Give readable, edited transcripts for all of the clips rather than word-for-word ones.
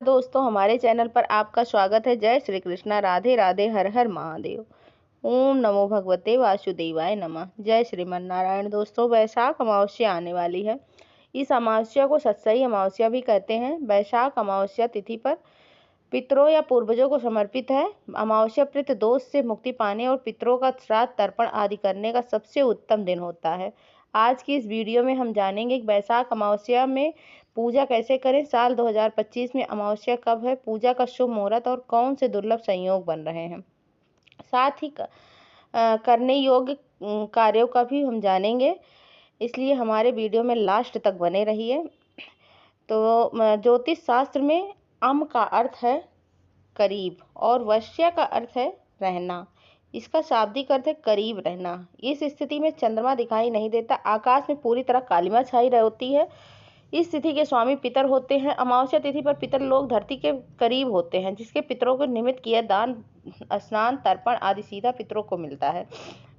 दोस्तों, हमारे चैनल पर आपका स्वागत है। जय श्री कृष्णा, राधे राधे, हर हर महादेव। ओम नमो भगवते वासुदेवाय नमः। जय श्रीमन नारायण। दोस्तों, वैशाख अमावस्या आने वाली है। इस अमावस्या को सत्सई अमावस्या भी कहते हैं। वैशाख अमावस्या तिथि पर पितरों या पूर्वजों को समर्पित है। अमावस्या पितृ दोष से मुक्ति पाने और पितरों का श्राद्ध तर्पण आदि करने का सबसे उत्तम दिन होता है। आज की इस वीडियो में हम जानेंगे कि वैशाख अमावस्या में पूजा कैसे करें, साल 2025 में अमावस्या कब है, पूजा का शुभ मुहूर्त और कौन से दुर्लभ संयोग बन रहे हैं। साथ ही करने योग्य कार्यों का भी हम जानेंगे, इसलिए हमारे वीडियो में लास्ट तक बने रहिए। तो ज्योतिष शास्त्र में अम का अर्थ है करीब और वश्य का अर्थ है रहना। इसका शाब्दिक अर्थ है करीब रहना। इस स्थिति में चंद्रमा दिखाई नहीं देता, आकाश में पूरी तरह कालिमा छाई होती है। इस तिथि के स्वामी पितर होते हैं। अमावस्या तिथि पर पितर लोग धरती के करीब होते हैं, जिसके पितरों को निमित्त किया दान, स्नान, तर्पण आदि सीधा पितरों को मिलता है।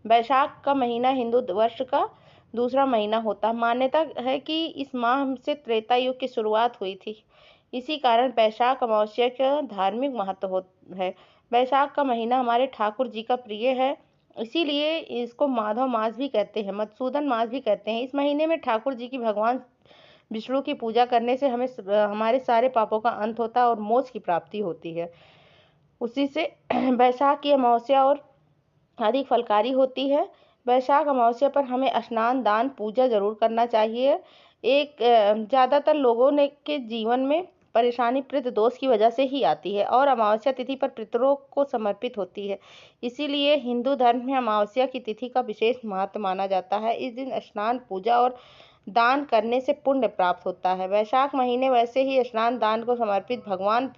वैशाख का महीना हिंदू वर्ष का दूसरा महीना होता है। मान्यता है कि इस माह से त्रेता युग की शुरुआत हुई थी। इसी कारण वैशाख अमावस्या का धार्मिक महत्व है। वैशाख का महीना हमारे ठाकुर जी का प्रिय है, इसीलिए इसको माधव मास भी कहते हैं, मधुसूदन मास भी कहते हैं। इस महीने में ठाकुर जी की भगवान विष्णु की पूजा करने से हमारे सारे पापों का अंत होता है और मोक्ष की प्राप्ति होती है। उसी से वैशाख की अमावस्या और अधिक फलकारी होती है। वैशाख अमावस्या पर हमें स्नान, दान, पूजा जरूर करना चाहिए। ज़्यादातर लोगों ने के जीवन में परेशानी पितृ दोष की वजह से ही आती है और अमावस्या तिथि पर पितरों को समर्पित होती है। इसीलिए हिंदू धर्म में अमावस्या की तिथि का विशेष महत्व माना जाता है। इस दिन स्नान, पूजा और दान करने से पुण्य प्राप्त होता है। वैशाख महीने वैसे ही स्नान दान को समर्पित भगवान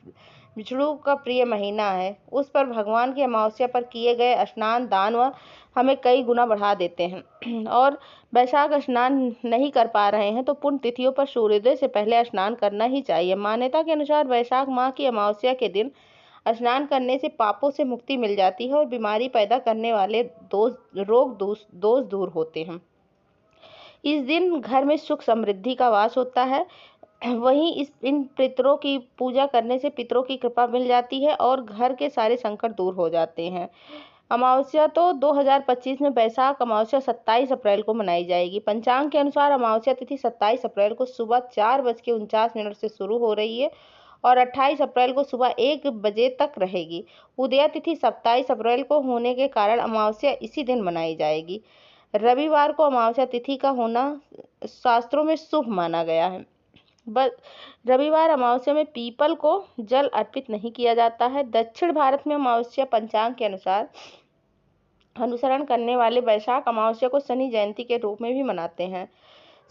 विष्णु का प्रिय महीना है। उस पर भगवान की अमावस्या पर किए गए स्नान दान व हमें कई गुना बढ़ा देते हैं। और वैशाख स्नान नहीं कर पा रहे हैं तो पुण्य तिथियों पर सूर्योदय से पहले स्नान करना ही चाहिए। मान्यता के अनुसार वैशाख माह की अमावस्या के दिन स्नान करने से पापों से मुक्ति मिल जाती है और बीमारी पैदा करने वाले दोष दूर होते हैं। इस दिन घर में सुख समृद्धि का वास होता है। वहीं इन पितरों की पूजा करने से पितरों की कृपा मिल जाती है और घर के सारे संकट दूर हो जाते हैं। अमावस्या तो 2025 में वैशाख अमावस्या 27 अप्रैल को मनाई जाएगी। पंचांग के अनुसार अमावस्या तिथि 27 अप्रैल को सुबह 4:49 से शुरू हो रही है और 28 अप्रैल को सुबह 1 बजे तक रहेगी। उदया तिथि 27 अप्रैल को होने के कारण अमावस्या इसी दिन मनाई जाएगी। रविवार को अमावस्या तिथि का होना शास्त्रों में शुभ माना गया है। रविवार अमावस्या में पीपल को जल अर्पित नहीं किया जाता है। दक्षिण भारत में अमावस्या पंचांग के अनुसरण करने वाले वैशाख अमावस्या को शनि जयंती के रूप में भी मनाते हैं।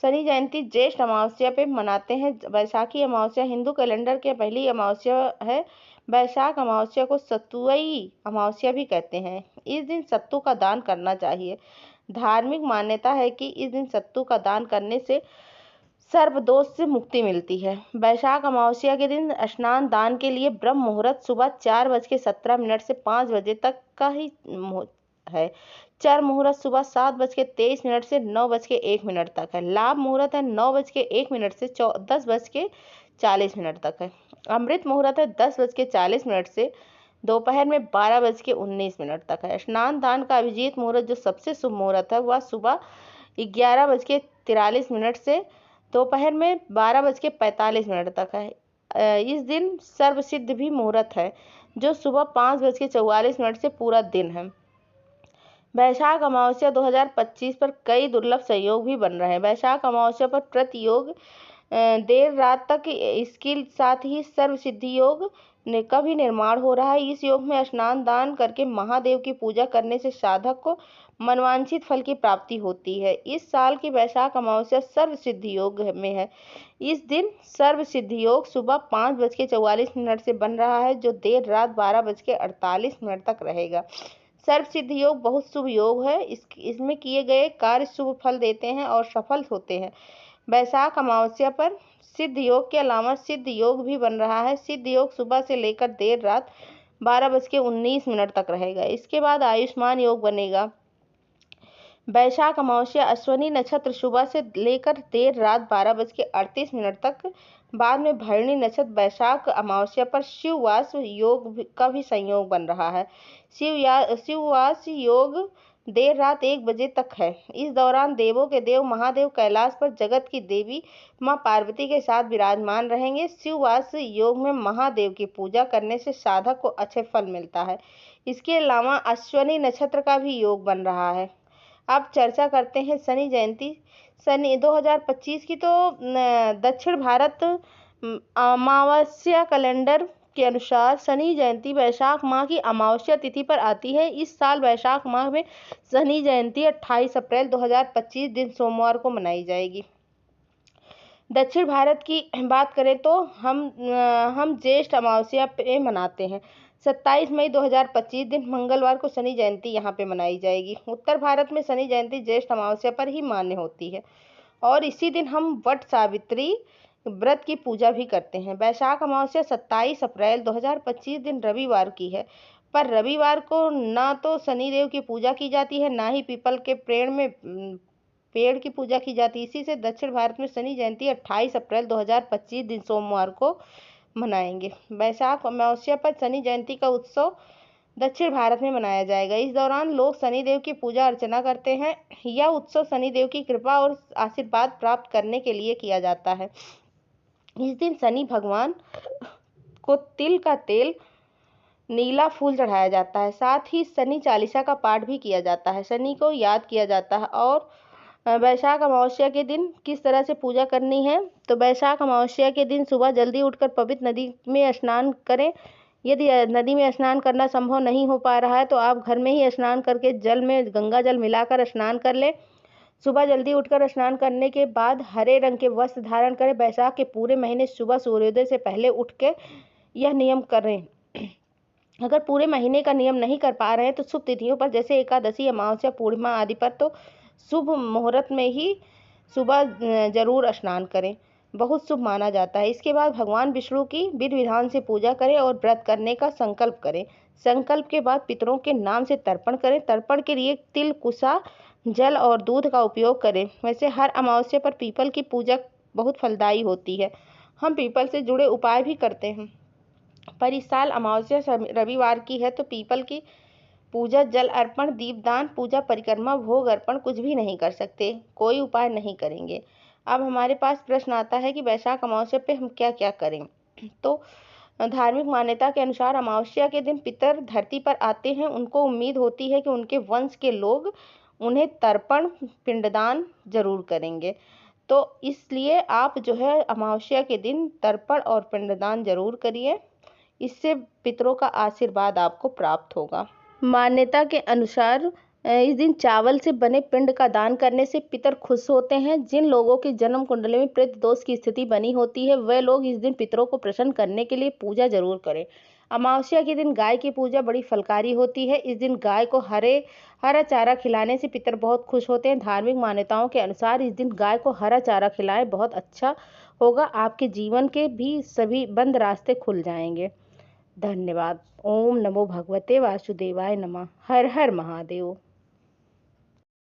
शनि जयंती ज्येष्ठ अमावस्या पे मनाते हैं। वैशाखी अमावस्या हिंदू कैलेंडर के पहली अमावस्या है। वैशाख अमावस्या को सतुवई अमावस्या भी कहते हैं। इस दिन सत्तू का दान करना चाहिए। धार्मिक मान्यता है कि इस दिन सत्तू का दान करने से सर्व दोष से मुक्ति मिलती है। वैशाख अमावस्या के दिन स्नान दान के लिए ब्रह्म मुहूर्त सुबह 4:17 से 5 बजे तक का ही है। चर मुहूर्त सुबह 7:23 से 9:01 तक है। लाभ मुहूर्त है 9:01 से 10:40 तक है। अमृत मुहूर्त है 10:40 से दोपहर में 12:19 तक है। स्नान दान का अभिजीत मुहूर्त जो सबसे शुभ मुहूर्त है वह सुबह 11:43 से दोपहर में 12:45 तक है। इस दिन सर्वसिद्ध भी मुहूर्त है जो सुबह 5:44 से पूरा दिन है। वैशाख अमावस्या 2025 पर कई दुर्लभ संयोग भी बन रहे हैं। वैशाख अमावस्या पर प्रतियोग देर रात तक इसके साथ ही सर्व सिद्धि योग का भी निर्माण हो रहा है। इस योग में स्नान दान करके महादेव की पूजा करने से साधक को मनवांछित फल की प्राप्ति होती है। इस साल की वैशाख अमावस्या सर्व सिद्धि योग में है। इस दिन सर्व सिद्धि योग सुबह 5:44 से बन रहा है जो देर रात 12:48 तक रहेगा। सर्व सिद्ध योग बहुत शुभ योग है। इसमें किए गए कार्य शुभ फल देते हैं और सफल होते हैं। वैशाख अमावस्या पर सिद्ध योग के अलावा सिद्ध योग भी बन रहा है। सिद्ध योग सुबह से लेकर देर रात 12:19 तक रहेगा। इसके बाद आयुष्मान योग बनेगा। वैशाख अमावस्या अश्विनी नक्षत्र सुबह से लेकर देर रात 12:38 तक, बाद में भरणी नक्षत्र। वैशाख अमावस्या पर शिववास योग का भी संयोग बन रहा है। शिववास योग देर रात 1 बजे तक है। इस दौरान देवों के देव महादेव कैलाश पर जगत की देवी मां पार्वती के साथ विराजमान रहेंगे। शिववास योग में महादेव की पूजा करने से साधक को अच्छे फल मिलता है। इसके अलावा अश्विनी नक्षत्र का भी योग बन रहा है। अब चर्चा करते हैं शनि जयंती। शनि 2025 की तो दक्षिण भारत अमावस्या कैलेंडर के अनुसार शनि जयंती वैशाख माह की अमावस्या तिथि पर आती है। इस साल वैशाख माह में शनि जयंती 28 अप्रैल 2025 दिन सोमवार को मनाई जाएगी। दक्षिण भारत की बात करें तो हम ज्येष्ठ अमावस्या पे मनाते हैं। 27 मई 2025 दिन मंगलवार को शनि जयंती यहाँ पे मनाई जाएगी। उत्तर भारत में शनि जयंती ज्येष्ठ अमावस्या पर ही मान्य होती है और इसी दिन हम वट सावित्री व्रत की पूजा भी करते हैं। वैशाख अमावस्या 27 अप्रैल 2025 दिन रविवार की है, पर रविवार को ना तो शनिदेव की पूजा की जाती है, ना ही पीपल के पेड़ की पूजा की जाती है। इसी से दक्षिण भारत में शनि जयंती 28 अप्रैल 2025 दिन सोमवार को मनाएंगे। वैशाख अमावस्या पर शनि जयंती का उत्सव दक्षिण भारत में मनाया जाएगा। इस दौरान लोग शनिदेव की पूजा अर्चना करते हैं। यह उत्सव शनिदेव की कृपा और आशीर्वाद प्राप्त करने के लिए किया जाता है। इस दिन शनि भगवान को तिल का तेल, नीला फूल चढ़ाया जाता है। साथ ही शनि चालीसा का पाठ भी किया जाता है। शनि को याद किया जाता है। और वैशाख अमावस्या के दिन किस तरह से पूजा करनी है, तो वैशाख अमावस्या के दिन सुबह जल्दी उठकर पवित्र नदी में स्नान करें। यदि नदी में स्नान करना संभव नहीं हो पा रहा है तो आप घर में ही स्नान करके जल में गंगा जल मिलाकर स्नान कर लें। सुबह जल्दी उठकर स्नान करने के बाद हरे रंग के वस्त्र धारण करें। वैशाख के पूरे महीने सुबह सूर्योदय से पहले उठ के यह नियम करें। अगर पूरे महीने का नियम नहीं कर पा रहे हैं तो शुभ तिथियों पर जैसे एकादशी, अमावस्या, पूर्णिमा आदि पर तो शुभ मुहूर्त में ही सुबह जरूर स्नान करें, बहुत शुभ माना जाता है। इसके बाद भगवान विष्णु की विधि विधान से पूजा करें और व्रत करने का संकल्प करें। संकल्प के बाद पितरों के नाम से तर्पण करें। तर्पण के लिए तिल, कुसा, जल और दूध का उपयोग करें। वैसे हर अमावस्या पर पीपल की पूजा बहुत फलदायी होती है। हम पीपल से जुड़े उपाय भी करते हैं, पर इस साल अमावस्या रविवार की है तो पीपल की पूजा, जल अर्पण, दीपदान, पूजा परिक्रमा, भोग अर्पण कुछ भी नहीं कर सकते, कोई उपाय नहीं करेंगे। अब हमारे पास प्रश्न आता है कि वैशाख अमावस्या पे हम क्या क्या करें। तो धार्मिक मान्यता के अनुसार अमावस्या के दिन पितर धरती पर आते हैं। उनको उम्मीद होती है कि उनके वंश के लोग उन्हें तर्पण, पिंडदान जरूर करेंगे। तो इसलिए आप जो है अमावस्या के दिन तर्पण और पिंडदान जरूर करिए। इससे पितरों का आशीर्वाद आपको प्राप्त होगा। मान्यता के अनुसार इस दिन चावल से बने पिंड का दान करने से पितर खुश होते हैं। जिन लोगों की जन्म कुंडली में प्रेत दोष की स्थिति बनी होती है वे लोग इस दिन पितरों को प्रसन्न करने के लिए पूजा जरूर करें। अमावस्या के दिन गाय की पूजा बड़ी फलकारी होती है। इस दिन गाय को हरा चारा खिलाने से पितर बहुत खुश होते हैं। धार्मिक मान्यताओं के अनुसार इस दिन गाय को हरा चारा खिलाएं, बहुत अच्छा होगा। आपके जीवन के भी सभी बंद रास्ते खुल जाएंगे। धन्यवाद। ओम नमो भगवते वासुदेवाय नमः। हर हर महादेव।